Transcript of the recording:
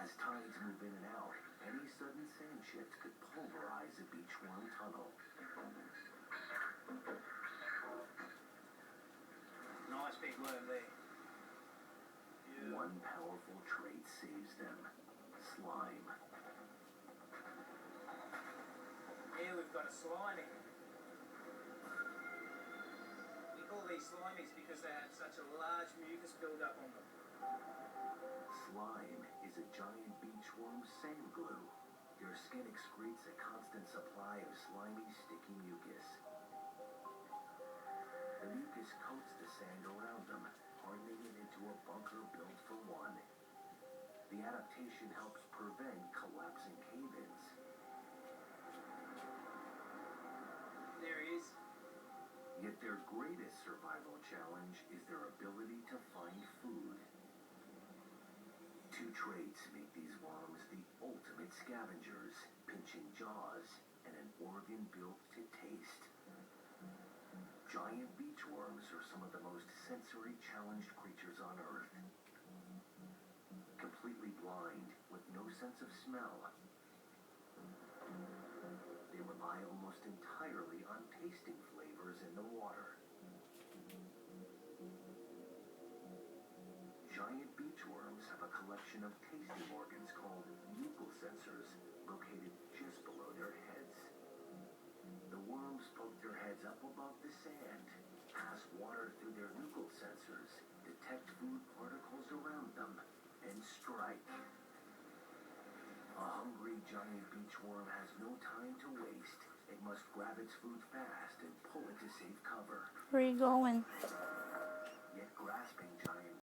As tides move in and out, any sudden sand shift could pulverize a beachworm tunnel. Nice big worm there. Yeah. One powerful trait saves them: slime. Here we've got a slimy. We call these slimies because they have such a large mucus build-up on them. Slime is a giant beachworm's sand glue. Their skin excretes a constant supply of slimy, sticky mucus. The mucus coats the sand around them, hardening it into a bunker built for one. The adaptation helps prevent collapsing cave-ins. There he is. Yet their greatest survival challenge is their ability to find food. Two traits make these worms the ultimate scavengers: pinching jaws and an organ built to taste. Giant beachworms are some of the most sensory-challenged creatures on Earth. Completely blind, with no sense of smell, they rely almost entirely on tasting flavors in the water. Giant beachworms have a collection of tasting organs called nuchal sensors located just below their heads. The worms poke their heads up above the sand, pass water through their nuchal sensors, detect food particles around them, and strike. A hungry giant beachworm has no time to waste. It must grab its food fast and pull it to safe cover. Where are you going? Yet grasping giant